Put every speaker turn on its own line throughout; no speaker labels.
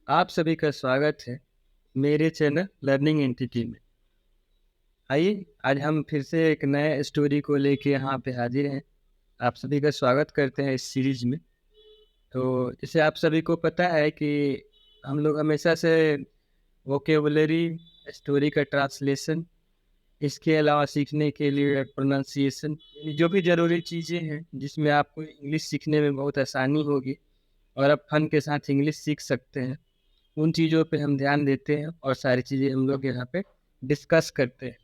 आप सभी का स्वागत है मेरे चैनल लर्निंग एंटिटी में। आइए आज हम फिर से एक नए स्टोरी को लेके यहाँ पे हाजिर हैं। आप सभी का स्वागत करते हैं इस सीरीज में। तो जैसे आप सभी को पता है कि हम लोग हमेशा से वोकेबुलरी, स्टोरी का ट्रांसलेशन, इसके अलावा सीखने के लिए प्रोनाउंसिएशन, जो भी ज़रूरी चीज़ें हैं जिसमें आपको इंग्लिश सीखने में बहुत आसानी होगी और आप फन के साथ इंग्लिश सीख सकते हैं, उन चीज़ों पे हम ध्यान देते हैं और सारी चीज़ें हम लोग यहाँ पे डिस्कस करते हैं।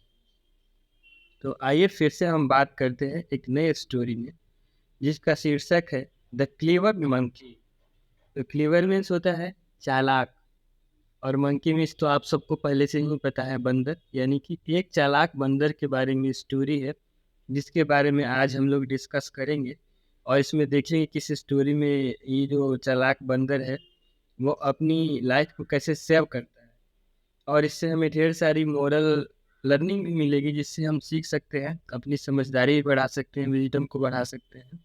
तो आइए फिर से हम बात करते हैं एक नए स्टोरी में जिसका शीर्षक है द क्लीवर मंकी। तो क्लीवर मीन्स होता है चालाक, और मंकी मीन्स तो आप सबको पहले से ही पता है, बंदर। यानी कि एक चालाक बंदर के बारे में स्टोरी है जिसके बारे में आज हम लोग डिस्कस करेंगे। और इसमें देखेंगे किस स्टोरी में ये जो चालाक बंदर है वो अपनी लाइफ को कैसे सेव करता है, और इससे हमें ढेर सारी मोरल लर्निंग भी मिलेगी जिससे हम सीख सकते हैं, अपनी समझदारी भी बढ़ा सकते हैं, विजडम को बढ़ा सकते हैं।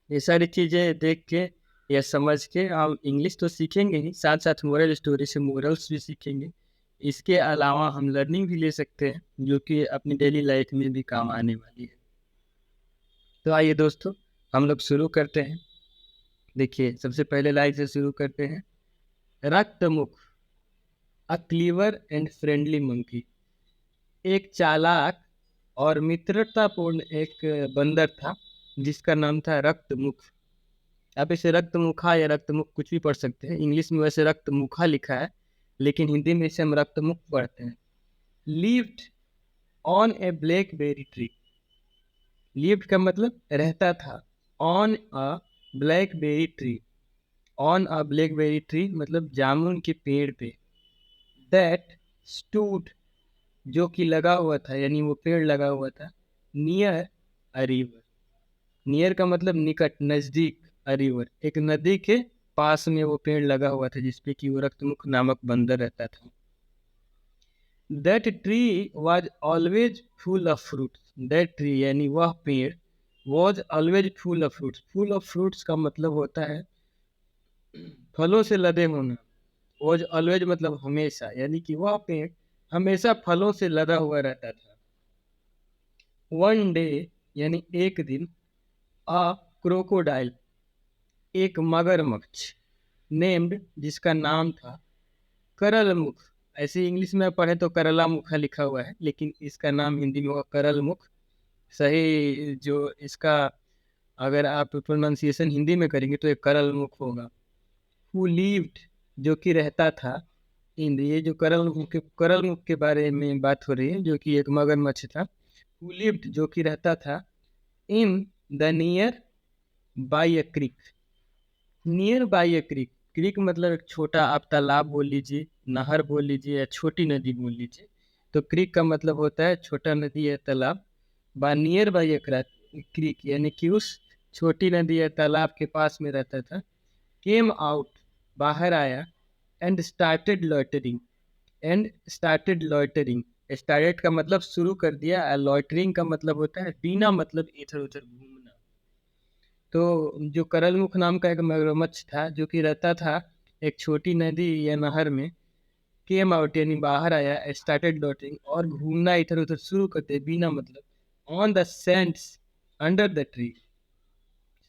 ये सारी चीज़ें देख के या समझ के हम इंग्लिश तो सीखेंगे ही, साथ साथ मोरल स्टोरी से मोरल्स भी सीखेंगे। इसके अलावा हम लर्निंग भी ले सकते हैं जो कि अपनी डेली लाइफ में भी काम आने वाली है। तो आइए दोस्तों, हम लोग शुरू करते हैं। देखिए, सबसे पहले लाइन से शुरू करते हैं। रक्तमुख, अ क्लीवर एंड फ्रेंडली मंकी। एक चालाक और मित्रतापूर्ण एक बंदर था जिसका नाम था रक्तमुख। आप इसे रक्तमुखा या रक्तमुख कुछ भी पढ़ सकते हैं। इंग्लिश में वैसे रक्तमुखा लिखा है, लेकिन हिंदी में इसे हम रक्तमुख पढ़ते हैं। Lived on A blackberry tree. Lived का मतलब रहता था, on a blackberry tree. On a blackberry tree मतलब जामुन के पेड़ पे। दैट स्टूड, जो कि लगा हुआ था, यानी वो पेड़ लगा हुआ था, नियर अ रिवर। नियर का मतलब निकट, नजदीक। अ रिवर, एक नदी के पास में वो पेड़ लगा हुआ था जिसपे कि वो रक्तमुख नामक बंदर रहता था। That tree was always full of fruits. That tree यानी वह पेड़, was always full of fruits. Full of fruits का मतलब होता है फलों से लदे होना। वॉज ऑलवेज मतलब हमेशा, यानी कि वह पेड़ हमेशा फलों से लदा हुआ रहता था। वन डे यानी एक दिन, अ क्रोकोडाइल, एक मगरमच्छ, नेम्ड जिसका नाम था करलमुख। ऐसे इंग्लिश में पढ़े तो करला मुखा लिखा हुआ है, लेकिन इसका नाम हिंदी में होगा करलमुख। सही जो इसका अगर आप प्रोनाउंसिएशन हिंदी में करेंगे तो ये करलमुख होगा। हु लिव्ड, जो कि रहता था। इन, ये जो करलमुख के बारे में बात हो रही है, जो कि एक मगरमच्छ था। हु लिव्ड, जो कि रहता था। In the near by a creek. Near by a creek, creek मतलब एक छोटा, आप तालाब बोल लीजिए, नहर बोल लीजिए, या छोटी नदी बोल लीजिए। तो क्रिक का मतलब होता है छोटा नदी या तालाब। बा नियर बाय अ क्रिक यानी कि उस छोटी नदी या तालाब के पास में रहता था। केम आउट, बाहर आया। And started loitering, and started loitering. Started का मतलब शुरू कर दिया, लॉइटरिंग का मतलब होता है बिना मतलब इधर उधर घूमना। तो जो करलमुख नाम का एक मगरमच्छ था जो कि रहता था एक छोटी नदी या नहर में। केम आउट यानी बाहर आया, स्टार्टेड लॉटिंग और घूमना इधर उधर शुरू करते बिना मतलब। On the Sands under the tree.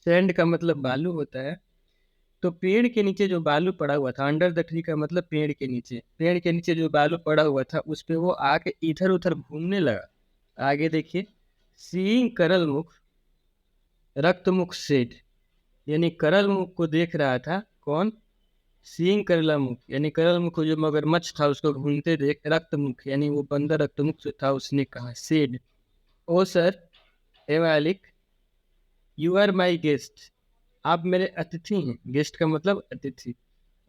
Sand का मतलब बालू होता है। तो पेड़ के नीचे जो बालू पड़ा हुआ था, अंडर द ट्री का मतलब पेड़ के नीचे। पेड़ के नीचे जो बालू पड़ा हुआ था उस पे वो आके इधर उधर घूमने लगा। आगे देखिए। सीइंग करलमुख, रक्तमुख सेठ, यानी करलमुख को देख रहा था। कौन? सीइंग करलमुख, यानी करलमुख जो मगरमच्छ था उसको घूमते देख रक्तमुख यानी वो बंदर रक्तमुख जो था उसने कहा, सेड, ओ सर, ए मालिक, यू आर माई गेस्ट, आप मेरे अतिथि हैं। गेस्ट का मतलब अतिथि।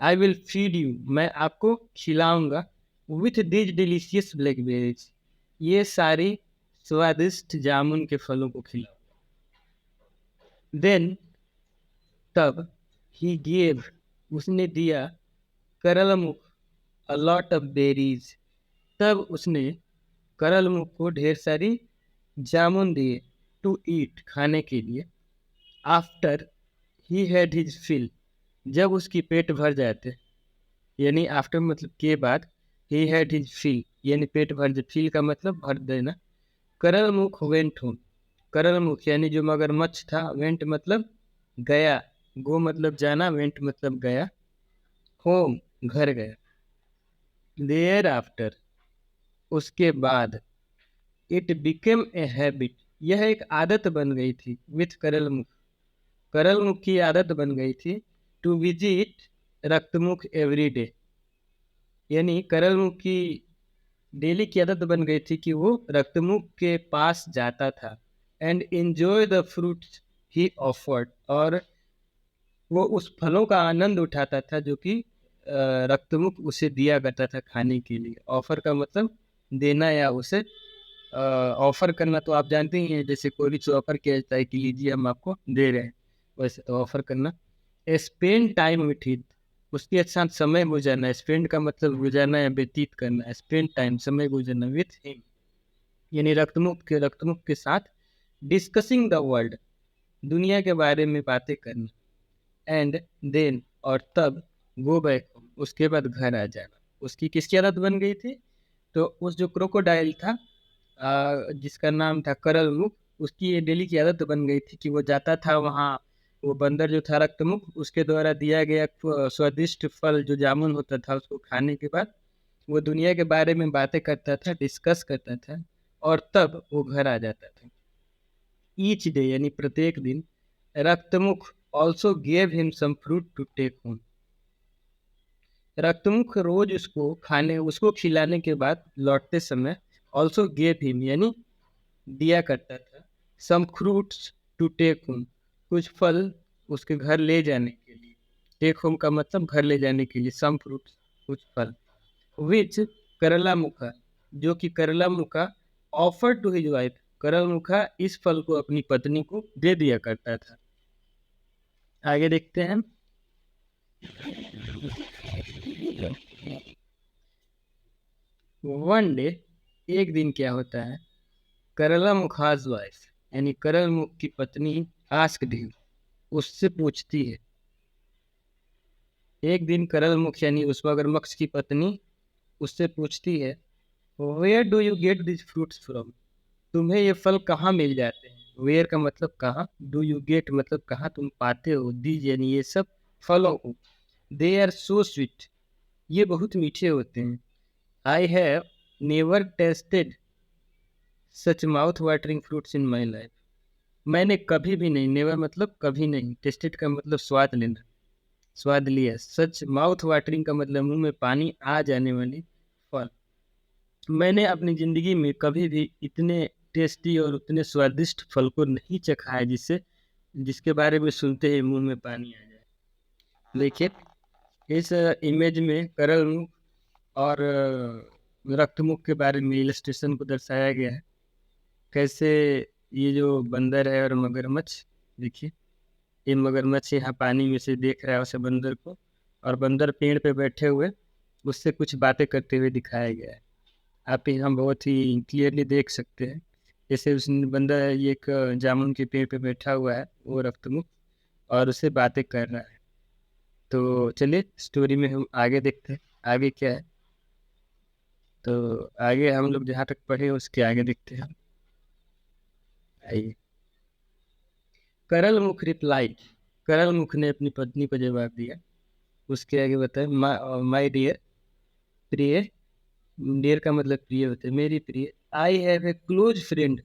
आई विल फीड यू, मैं आपको खिलाऊंगा। विथ दिस डिलीशियस ब्लैकबेरीज, ये सारी स्वादिष्ट जामुन के फलों को खिलाऊंगा। देन, तब, ही गेव, उसने दिया, करलमुख अ लॉट ऑफ बेरीज, तब उसने करलमुख को ढेर सारी जामुन दिए। टू ईट, खाने के लिए। After he had his fill, जब उसकी पेट भर जाते। यानी आफ्टर मतलब के बाद, ही हैड हिज फील यानी पेट भर, फील का मतलब भर देना। करल मुख वेंट होम, करल मुख यानी जो मगरमच्छ था, वेंट मतलब गया, गो मतलब जाना, वेंट मतलब गया, होम घर गया। देयर आफ्टर उसके बाद, इट बिकेम ए हैबिट यह एक आदत बन गई थी, विथ करल मुख, करल मुख की आदत बन गई थी, टू विजिट रक्तमुख एवरी डे यानी करल मुख की डेली की आदत बन गई थी कि वो रक्तमुख के पास जाता था, and enjoy the fruits he offered, और वो उस फलों का आनंद उठाता था जो कि रक्तमुख उसे दिया करता था खाने के लिए। ऑफर का मतलब देना या उसे ऑफर करना, तो आप जानते ही हैं, जैसे कोई भी ऑफर किया जाता है कि लीजिए हम आपको दे रहे हैं, वैसे तो ऑफर करना। स्पेंड टाइम विथ हिम उसके साथ समय गुजारना, स्पेंड का मतलब गुजारना या व्यतीत करना, स्पेंड टाइम समय गुजारना, विथ हिम यानी रक्तमुख के साथ, डिस्कसिंग द वर्ल्ड दुनिया के बारे में बातें करना, एंड देन और तब, गो बैक होम उसके बाद घर आ जाना। उसकी किसकी आदत बन गई थी? तो उस जो क्रोकोडाइल था, जिसका नाम था करल मुख, उसकी ये डेली की आदत बन गई थी कि वो जाता था वहाँ, वो बंदर जो था रक्तमुख, उसके द्वारा दिया गया स्वादिष्ट फल जो जामुन होता था, उसको खाने के बाद वो दुनिया के बारे में बातें करता था, डिस्कस करता था, और तब वो घर आ जाता था। ईच डे यानी प्रत्येक दिन, Raktamukh also gave him some fruit to take home, Raktamukh रोज उसको खिलाने के बाद लौटते समय, ऑल्सो गेव हिम यानी दिया करता था, some fruits to take home कुछ फल उसके घर ले जाने के लिए, टेक होम का मतलब घर ले जाने के लिए, सम फ्रूट्स कुछ फल, विच करला मुखा जो कि करला मुखा ऑफर टू हिज वाइफ, करला मुखा इस फल को अपनी पत्नी को दे दिया करता था। आगे देखते हैं। वन डे एक दिन क्या होता है, करला मुखाज वाइफ यानी करल मुख की पत्नी आस्क्ड हिम उससे पूछती है, एक दिन करल मुख यानी उस मगरमच्छ की पत्नी उससे पूछती है, where do you get this fruits from, तुम्हें ये फल कहाँ मिल जाते हैं। वेयर का मतलब कहाँ, डू यू गेट मतलब कहाँ तुम पाते हो, दीज यानी ये सब फलों को, दे आर सो स्वीट ये बहुत मीठे होते हैं, I have never tested such mouth watering fruits in my life, मैंने कभी भी नहीं, नेवर मतलब कभी नहीं, टेस्टेड का मतलब स्वाद लेना, स्वाद लिया, सच माउथ वाटरिंग का मतलब मुंह में पानी आ जाने वाली फल, मैंने अपनी ज़िंदगी में कभी भी इतने टेस्टी और उतने स्वादिष्ट फल को नहीं चखा है जिससे जिसके बारे में सुनते ही मुंह में पानी आ जाए। देखिए इस इमेज में करल मुख और रक्तमुख के बारे में इलस्ट्रेशन को दर्शाया गया है, कैसे ये जो बंदर है और मगरमच्छ, देखिए ये मगरमच्छ यहाँ पानी में से देख रहा है उसे बंदर को, और बंदर पेड़ पे बैठे हुए उससे कुछ बातें करते हुए दिखाया गया है। आप यहाँ बहुत ही क्लियरली देख सकते हैं, जैसे उस बंदा ये एक जामुन के पेड़ पे बैठा हुआ है वो रक्तमुख, और उससे बातें कर रहा है। तो चलिए स्टोरी में हम आगे देखते हैं आगे क्या है। तो आगे हम लोग जहाँ तक पढ़े उसके आगे देखते हैं। आइए। करल मुख रिप्लाई, करल मुख ने अपनी पत्नी को जवाब दिया, उसके आगे बताए, माई डियर, प्रिय, डियर का मतलब प्रिय होता है, मेरी प्रिय, I have a close friend,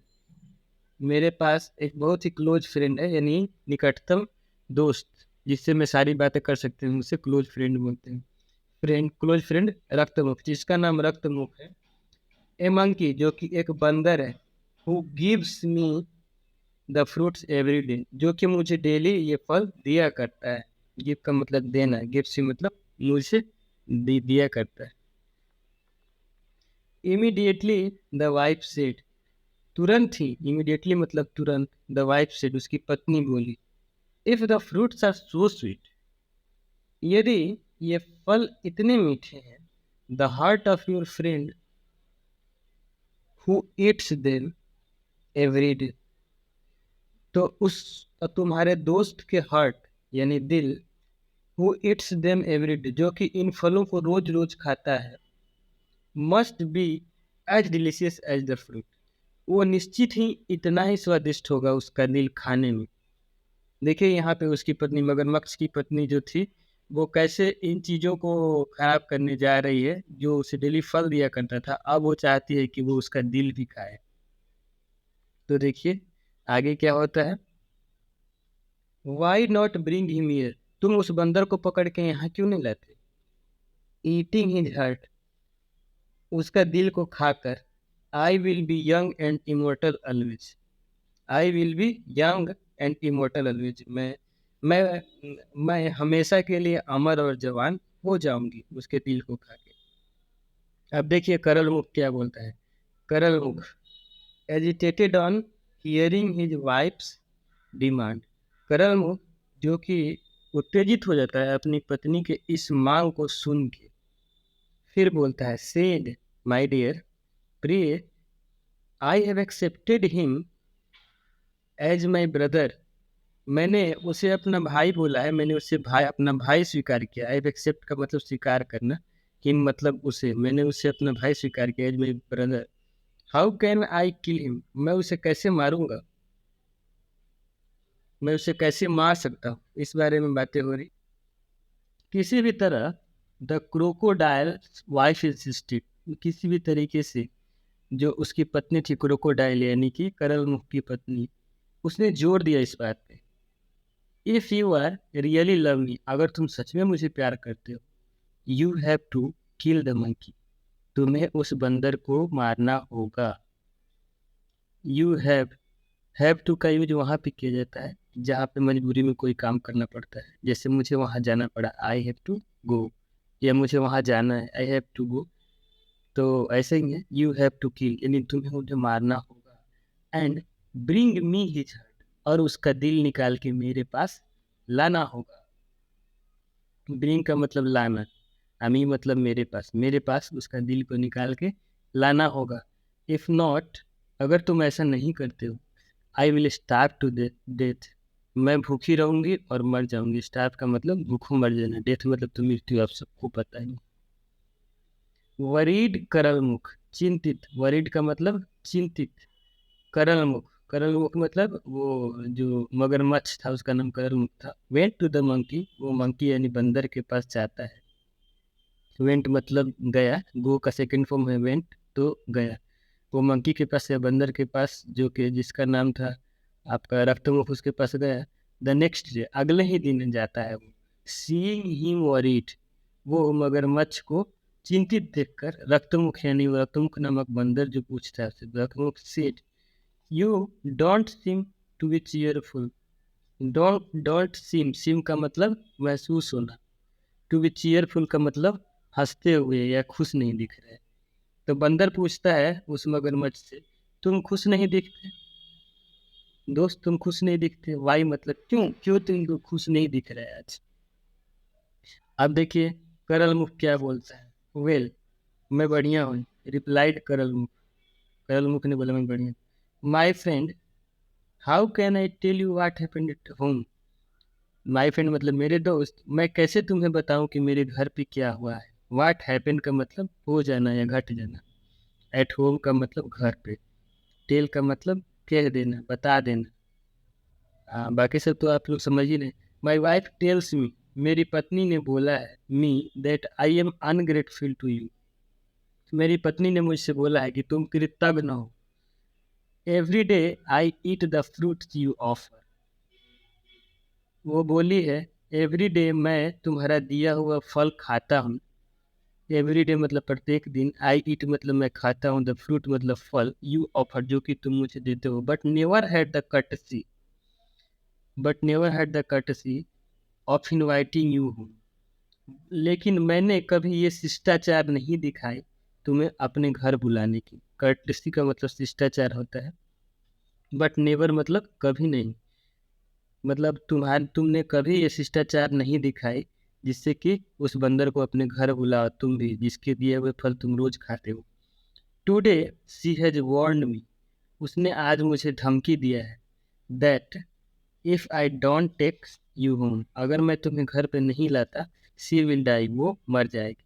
मेरे पास एक बहुत ही क्लोज फ्रेंड है यानी निकटतम दोस्त, जिससे मैं सारी बातें कर सकती हूँ, उसे क्लोज फ्रेंड बोलते हैं। फ्रेंड, क्लोज फ्रेंड रक्तमुख, जिसका नाम रक्तमुख है। ए मंकी जो कि एक बंदर है, who gives me the fruits every day जो कि मुझे डेली ये फल दिया करता है, गिव का मतलब देना, गिव्स मतलब मुझे दिया करता है। इमीडिएटली द वाइफ सेड, तुरंत ही, इमीडिएटली मतलब तुरंत, द वाइफ सेड उसकी पत्नी बोली, if the fruits are so sweet, यदि ये फल इतने मीठे हैं, the heart of your friend who eats them every day, तो उस तुम्हारे दोस्त के हार्ट यानी दिल, who eats them every day, जो कि इन फलों को रोज रोज खाता है, must be as delicious as the fruit, वो निश्चित ही इतना ही स्वादिष्ट होगा उसका दिल खाने में। देखिए यहाँ पे उसकी पत्नी, मगरमच्छ की पत्नी जो थी, वो कैसे इन चीज़ों को खराब करने जा रही है, जो उसे डेली फल दिया करता था, अब वो चाहती है कि वो उसका दिल भी खाए। तो देखिए आगे क्या होता है, why not bring him here, तुम उस बंदर को पकड़ के यहाँ क्यों नहीं लाते, ईटिंग हिज हार्ट, उसका दिल को खाकर, आई will be young and immortal always, I will be young and immortal always, मैं मैं हमेशा के लिए अमर और जवान हो जाऊंगी उसके दिल को खा के। अब देखिए करल मुख क्या बोलता है, करल मुख agitated on hearing his wives demand, करल मुख जो कि उत्तेजित हो जाता है अपनी पत्नी के इस मांग को सुन के, फिर बोलता है, said my dear pray, I have accepted him as my brother, मैंने उसे अपना भाई बोला है, मैंने उसे अपना भाई स्वीकार किया। आई एक्सेप्ट का मतलब स्वीकार करना, कि मतलब उसे, मैंने उसे अपना भाई स्वीकार किया, as my brother, how can I kill him, मैं उसे कैसे मारूंगा, मैं उसे कैसे मार सकता हूँ, इस बारे में बातें हो रही। किसी भी तरह द क्रोकोडाइल वाइफ इंसिस्टेड, किसी भी तरीके से जो उसकी पत्नी थी क्रोकोडाइल यानी कि करल मुख की पत्नी, उसने जोर दिया इस बात पे, if you are really love me, अगर तुम सच में मुझे प्यार करते हो, you have to kill the monkey, तुम्हें उस बंदर को मारना होगा। यू हैव टू का यूज वहाँ पे किया जाता है जहाँ पे मजबूरी में कोई काम करना पड़ता है, जैसे मुझे वहाँ जाना पड़ा, आई हैव टू गो, या मुझे वहाँ जाना है, आई हैव टू गो, तो ऐसे ही है, यू हैव टू किल यानी तुम्हें मुझे मारना होगा, and bring me his heart, और उसका दिल निकाल के मेरे पास लाना होगा। ब्रिंग का मतलब लाना, अमी मतलब मेरे पास उसका दिल को निकाल के लाना होगा। इफ नॉट, अगर तुम ऐसा नहीं करते हो, I will starve to death, मैं भूखी रहूंगी और मर जाऊंगी। स्टार्व का मतलब भूखों मर जाना, डेथ मतलब तो मृत्यु, आप सबको पता ही। वरीड करल मुख, चिंतित, वरीड का मतलब चिंतित, करल मुख, करल मुख मतलब वो जो मगरमच्छ था उसका नाम करल मुख था। वेंट टू द मंकी, वो मंकी यानी बंदर के पास जाता है, वेंट मतलब गया, गो का सेकंड फॉर्म है वेंट, तो गया, वो मंकी के पास या बंदर के पास, जो कि जिसका नाम था आपका रक्तमुख, उसके पास गया। द नेक्स्ट डे, अगले ही दिन जाता है वो, सीइंग हिम वरीड, वो मगरमच्छ को चिंतित देखकर, रक्तमुख यानी वो रक्तमुख नामक बंदर जो पूछता है उससे, Raktamukh said, you don't seem to be cheerful, don't seem, seem का मतलब महसूस होना, टू बी चीयरफुल का मतलब हंसते हुए या खुश नहीं दिख रहे। तो बंदर पूछता है उस मगरमच्छ से, तुम खुश नहीं दिखते दोस्त, तुम खुश नहीं दिखते, वाई मतलब क्यों, क्यों तुम खुश नहीं दिख रहे आज। अब देखिए करल मुख क्या बोलता है, वेल मैं बढ़िया हूँ, रिप्लाइड करल मुख, करल मुख ने बोला मैं बढ़िया, my friend how can I tell you what happened at home, my friend मतलब मेरे दोस्त, मैं कैसे तुम्हें बताऊं कि मेरे घर पे क्या हुआ है। व्हाट हैपन का मतलब हो जाना या घट जाना, एट होम का मतलब घर पे, टेल का मतलब कह देना, बता देना। हाँ बाकी सब तो आप लोग समझ ही नहीं। माई वाइफ टेल्स मी, मेरी पत्नी ने बोला है, me that I am ungrateful to you, मेरी पत्नी ने मुझसे बोला है कि तुम कृतज्ञ न हो। Every day I eat the fruit you offer, वो बोली है एवरी डे मैं तुम्हारा दिया हुआ फल खाता हूँ, एवरी डे मतलब प्रत्येक दिन, आई ईट मतलब मैं खाता हूँ, द फ्रूट मतलब फल, यू ऑफर जो कि तुम मुझे देते हो, but never had the courtesy of inviting you home, लेकिन मैंने कभी ये शिष्टाचार नहीं दिखाई तुम्हें अपने घर बुलाने की। कर्टसी का मतलब शिष्टाचार होता है, बट नेवर मतलब कभी नहीं, मतलब तुमने कभी ये शिष्टाचार नहीं दिखाई जिससे कि उस बंदर को अपने घर बुलाओ, तुम भी जिसके दिए हुए फल तुम रोज खाते हो। Today she has warned me, उसने आज मुझे धमकी दिया है, that if I don't take you home, अगर मैं तुम्हें घर पे नहीं लाता, शी विल डाई, वो मर जाएगी।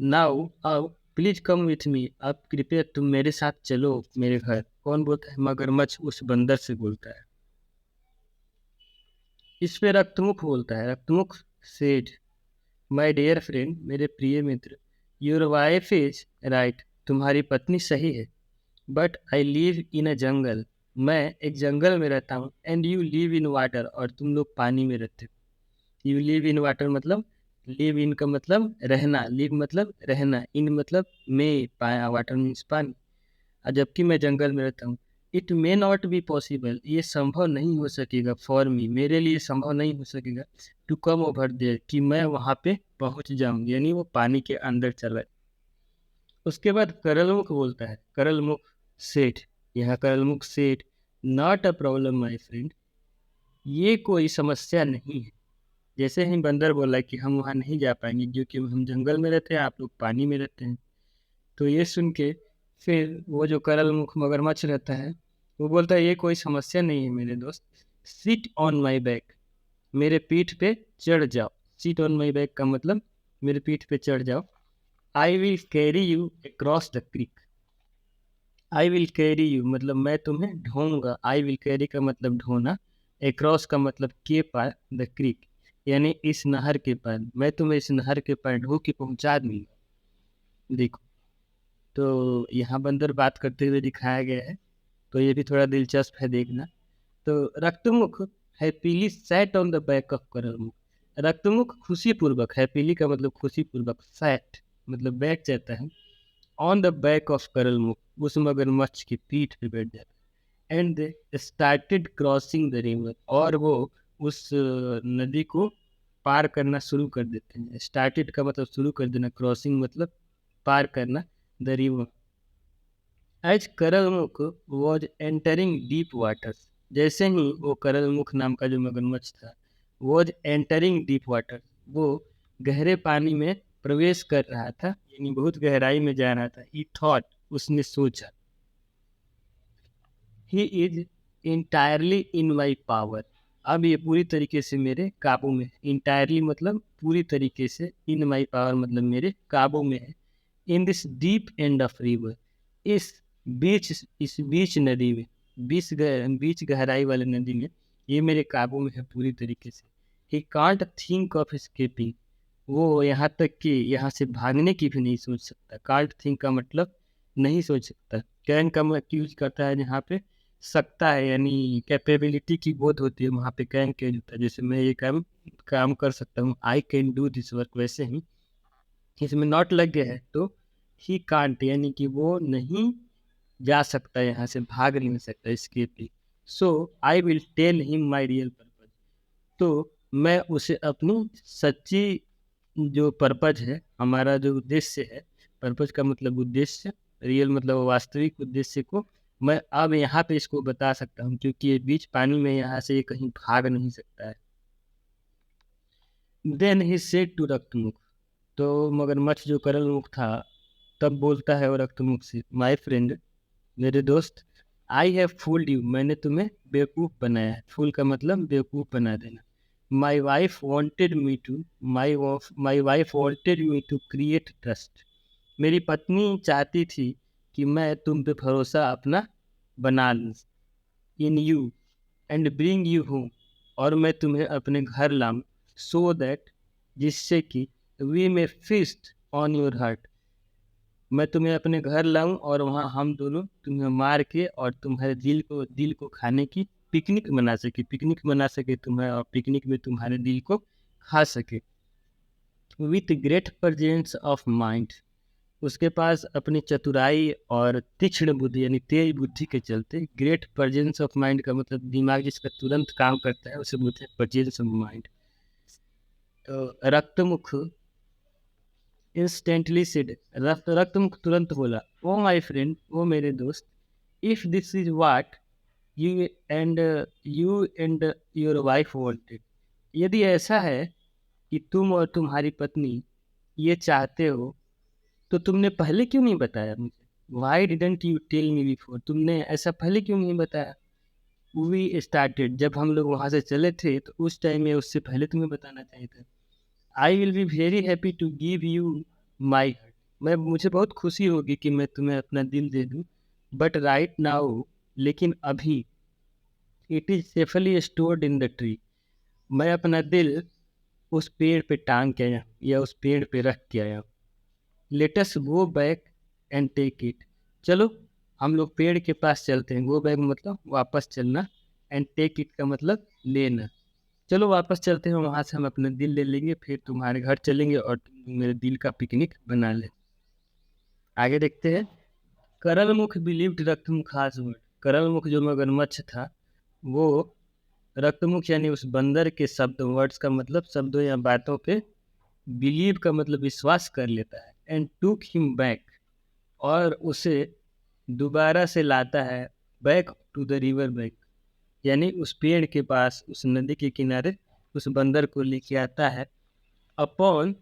नाउ आओ, प्लीज कम विथ मी, अब कृपया तुम मेरे साथ चलो मेरे घर। कौन बोलता है? मगरमच्छ उस बंदर से बोलता है। इस पे रक्तमुख बोलता है। रक्तमुख सेड, माय डियर फ्रेंड, मेरे प्रिय मित्र, योर वाइफ इज राइट, तुम्हारी पत्नी सही है। बट आई लिव इन अ जंगल, मैं एक जंगल में रहता हूँ। And you live in water, और तुम लोग पानी में रहते हो। यू लिव इन वाटर मतलब, लिव इन का मतलब रहना, लिव मतलब रहना, इन मतलब में, पाया, वाटर मीन्स पानी। और जबकि मैं जंगल में रहता हूँ। It may not be possible, ये संभव नहीं हो सकेगा, फॉर मी, मेरे लिए संभव नहीं हो सकेगा, टू कम ओवर देयर, कि मैं वहाँ पे पहुँच जाऊँ, यानी वो पानी के अंदर चला। उसके बाद करलमुख बोलता है। करलमुख सेठ, यहाँ करलमुख सेठ, not a problem my friend, ये कोई समस्या नहीं है। जैसे ही बंदर बोला कि हम वहाँ नहीं जा पाएंगे क्योंकि हम जंगल में रहते हैं, आप लोग पानी में रहते हैं। तो ये सुन के फिर वो जो करलमुख मगरमच्छ रहता है, वो बोलता है ये कोई समस्या नहीं है मेरे दोस्त, सिट ऑन माई बैक, मेरे पीठ पे चढ़ जाओ। सिट ऑन माई बैक का मतलब मेरे पीठ पे चढ़ जाओ। I will carry you across the creek, I will carry you मतलब मैं तुम्हें ढोऊंगा। आई विल कैरी का मतलब ढोना, अक्रॉस का मतलब के पार, द क्रीक यानी इस नहर के पार, मैं तुम्हें इस नहर के पार ढो के पहुंचा दूंगा। देखो, तो यहाँ बंदर बात करते हुए दिखाया गया है, तो ये भी थोड़ा दिलचस्प है देखना। तो Raktamukh happily sat on the back of Karalmukh, Raktamukh खुशी पूर्वक, हैप्पीली का मतलब खुशी पूर्वक, सैट मतलब बैठ जाता है, ऑन द बैक ऑफ करलमुख, उस मगरमच्छ की पीठ पे बैठ जाता है। And they started crossing the river, और वो उस नदी को पार करना शुरू कर देते हैं। स्टार्टेड का मतलब शुरू कर देना, क्रॉसिंग मतलब पार करना, the river. As Karalmukh was entering deep waters, जैसे ही वो करलमुख नाम का जो मगरमच्छ था, वॉज एंटरिंग डीप वाटर, वो गहरे पानी में प्रवेश कर रहा था, यानी बहुत गहराई में जा रहा था। ही थॉट, उसने सोचा, he is entirely in my power, अब ये पूरी तरीके से मेरे काबू में है। इंटायरली मतलब पूरी तरीके से, इन माई पावर मतलब मेरे काबू में है। In this deep end of river, इस इस बीच नदी में, बीच गहराई वाले नदी में, ये मेरे काबू में है पूरी तरीके से। He can't think of escaping, वो यहाँ तक कि यहाँ से भागने की भी नहीं सोच सकता। कांट थिंक का मतलब नहीं सोच सकता। कैन का यूज करता है यहाँ पे सकता है, यानी कैपेबिलिटी की बोध होती है, वहाँ पे कैन के होता है। जैसे मैं ये काम कर सकता हूँ, I can do this work, वैसे ही इसमें नॉट लग गया है तो ही कांट, यानी कि वो नहीं जा सकता, यहाँ से भाग नहीं सकता, escape। So I will tell him my real purpose, तो मैं उसे अपनी सच्ची जो पर्पज है, हमारा जो उद्देश्य है, पर्पज का मतलब उद्देश्य, रियल मतलब वास्तविक उद्देश्य को मैं अब यहाँ पे इसको बता सकता हूँ, क्योंकि ये बीच पानी में, यहाँ से ये कहीं भाग नहीं सकता है। देन ही सेड टू रक्तमुख, तो मगरमच्छ जो करलमुख था, तब बोलता है वो रक्तमुख से, माय फ्रेंड, मेरे दोस्त, आई हैव फूल्ड यू, मैंने तुम्हें बेवकूफ़ बनाया है। फूल का मतलब बेवकूफ़ बना देना। My wife wanted me to, my wife wanted me to create trust, मेरी पत्नी चाहती थी कि मैं तुम पे भरोसा अपना बना लूँ, in you and bring you home, और मैं तुम्हें अपने घर लाऊं, सो दैट, जिससे कि we may feast on your heart, मैं तुम्हें अपने घर लाऊं और वहाँ हम दोनों तुम्हें मार के और तुम्हारे दिल को खाने की पिकनिक बना सके तुम्हें, और पिकनिक में तुम्हारे दिल को खा सके। With great presence of mind, उसके पास अपनी चतुराई और तीक्ष्ण बुद्धि यानी तेज बुद्धि के चलते, ग्रेट प्रेजेंस ऑफ माइंड का मतलब दिमाग जिसका तुरंत काम करता है उसे बोलते हैं प्रेजेंस ऑफ माइंड। तो रक्तमुख इंस्टेंटली सिड, रक्तमुख तुरंत बोला, ओ माय फ्रेंड, ओ मेरे दोस्त, if this is what you and your wife wanted, यदि ऐसा है कि तुम और तुम्हारी पत्नी ये चाहते हो, तो तुमने पहले क्यों नहीं बताया मुझे? Why didn't you tell me before, तुमने ऐसा पहले क्यों नहीं बताया? वी स्टार्टेड, जब हम लोग वहाँ से चले थे तो उस टाइम में उससे पहले तुम्हें बताना चाहिए था। I will be very happy to give you my heart, मुझे बहुत खुशी होगी कि मैं तुम्हें अपना दिल दे दूँ, बट राइट नाउ, लेकिन अभी, it is safely stored in the tree, मैं अपना दिल उस पेड़ पे टांग के आया या उस पेड़ पे रख के आया। Let us go back and take it, चलो हम लोग पेड़ के पास चलते हैं। गो बैक मतलब वापस चलना, एंड टेक इट का मतलब लेना। चलो वापस चलते हैं, वहाँ से हम अपना दिल ले लेंगे, फिर तुम्हारे घर चलेंगे और तुम मेरे दिल का पिकनिक बना ले। आगे देखते हैं। करलमुख बिलीव्ड रक्तमुख हाज वर्ड, करलमुख जो मगरमच्छ था वो रक्तमुख यानी उस बंदर के शब्द, वर्ड्स का मतलब शब्दों या बातों पे, बिलीव का मतलब विश्वास कर लेता है, एंड टूक हिम बैक, और उसे दोबारा से लाता है, back to the river bank, यानी उस पेड़ के पास, उस नदी के किनारे उस बंदर को लेके आता है। Upon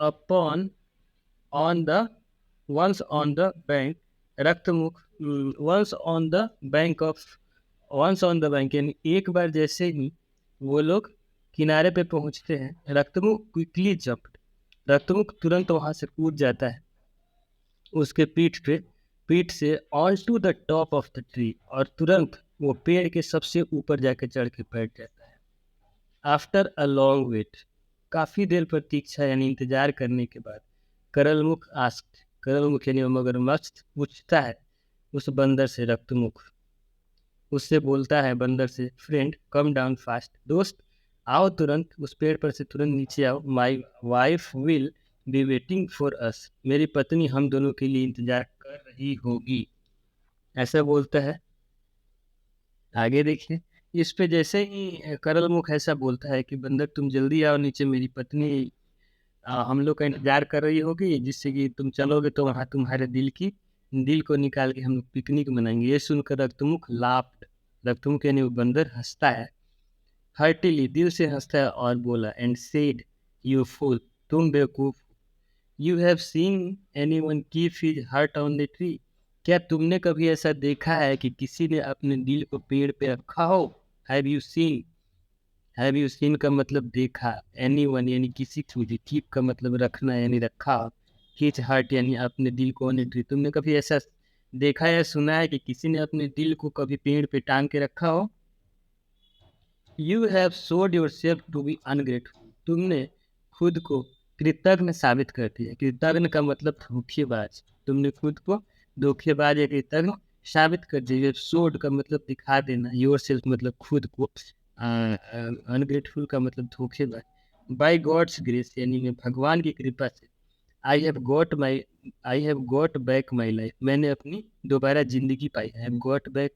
upon on the once on the bank, Raktamukh, once on the bank of, once on the bank यानी एक बार जैसे ही वो लोग किनारे पे पहुंचते हैं, रक्तमुख क्विकली जंप्ड, रक्तमुख तुरंत वहां से कूद जाता है उसके पीठ से on to the top of the tree, और तुरंत वो पेड़ के सबसे ऊपर जाके चढ़ के बैठ जाता है। आफ्टर अ लॉन्ग वेट, काफ़ी देर प्रतीक्षा यानी इंतजार करने के बाद, करलमुख आस्क्ड, करलमुख यानी मगरमच्छ पूछता है उस बंदर से, रक्तमुख उससे बोलता है बंदर से, फ्रेंड कम डाउन फास्ट, दोस्त आओ तुरंत, उस पेड़ पर से तुरंत नीचे आओ, my wife will be waiting for us, मेरी पत्नी हम दोनों के लिए इंतजार कर रही होगी, ऐसा बोलता है। आगे देखिए। इस पे जैसे ही करलमुख ऐसा बोलता है कि बंदर तुम जल्दी आओ नीचे, मेरी पत्नी हम लोग का इंतजार कर रही होगी, जिससे कि तुम चलोगे तो वहाँ तुम्हारे दिल को निकाल के हम लोग पिकनिक मनाएंगे। ये सुनकर रक्तमुख लाफ्ड, रक्तमुख यानी वो बंदर हंसता है, हर्टिली दिल से हंसता है, और बोला, एंड सेड यू फूल, तुम बेवकूफ, you have seen anyone keep his heart on the tree, क्या तुमने कभी ऐसा देखा है कि किसी ने अपने दिल को पेड़ पे रखा हो? Have you seen, have you seen का मतलब देखा, एनीवन यानी किसी को, कीप का मतलब रखना यानी रखा, हिज हार्ट यानी अपने दिल को ऑन ट्री, तुमने कभी ऐसा देखा या सुना है कि किसी ने अपने दिल को कभी पेड़ पे टांग के रखा हो? You have showed yourself to be ungrateful, तुमने खुद को कृतज्ञ साबित कर दिया, कृतज्ञ का मतलब धोखेबाज, तुमने खुद को धोखेबाज या कृतज्ञ साबित कर दिया। शोड का मतलब दिखा देना, योर सेल्फ मतलब खुद को, अनग्रेटफुल का मतलब धोखेबाज। बाय गॉड्स ग्रेस यानी मैं भगवान की कृपा से, I have got back my life, मैंने अपनी दोबारा जिंदगी पाई है। गॉट बैक,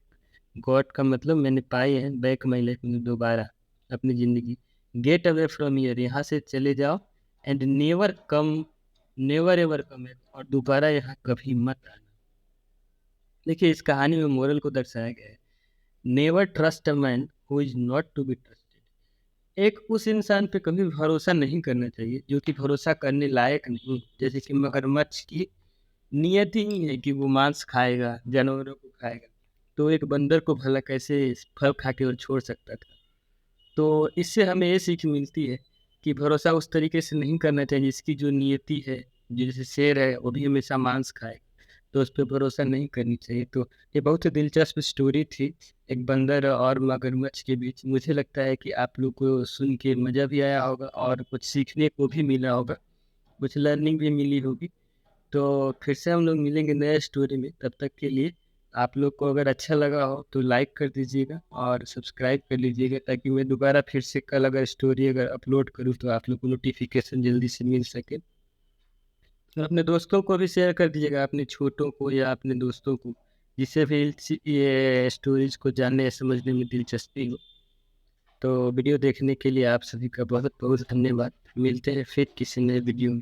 गॉट का मतलब मैंने पाई है, बैक माई लाइफ मतलब दोबारा अपनी ज़िंदगी। गेट अवे फ्रॉम हियर, यहाँ से चले जाओ, and never come, never ever come, और दोबारा यहाँ कभी मत आना। देखिए इस कहानी में मोरल को दर्शाया गया है, never trust a man who is not to be trusted, एक उस इंसान पे कभी भरोसा नहीं करना चाहिए जो कि भरोसा करने लायक नहीं। जैसे कि मगरमच्छ की नियत ही है कि वो मांस खाएगा, जानवरों को खाएगा, तो एक बंदर को भला कैसे फल खा के और छोड़ सकता था? तो इससे हमें ये सीख मिलती है कि भरोसा उस तरीके से नहीं करना चाहिए जिसकी जो नियति है, जैसे शेर है वो भी हमेशा मांस खाए, तो उस पर भरोसा नहीं करनी चाहिए। तो ये बहुत ही दिलचस्प स्टोरी थी, एक बंदर और मगरमच्छ के बीच। मुझे लगता है कि आप लोग को सुन के मज़ा भी आया होगा और कुछ सीखने को भी मिला होगा, कुछ लर्निंग भी मिली होगी। तो फिर से हम लोग मिलेंगे नए स्टोरी में, तब तक के लिए आप लोग को अगर अच्छा लगा हो तो लाइक कर दीजिएगा और सब्सक्राइब कर लीजिएगा, ताकि मैं दोबारा फिर से कल अगर स्टोरी अगर अपलोड करूँ तो आप लोग को नोटिफिकेशन जल्दी से मिल सके। और अपने दोस्तों को भी शेयर कर दीजिएगा, अपने छोटों को या अपने दोस्तों को, जिससे भी ये स्टोरीज को जानने या समझने में दिलचस्पी हो। तो वीडियो देखने के लिए आप सभी का बहुत बहुत धन्यवाद। मिलते हैं फिर किसी नए वीडियो में।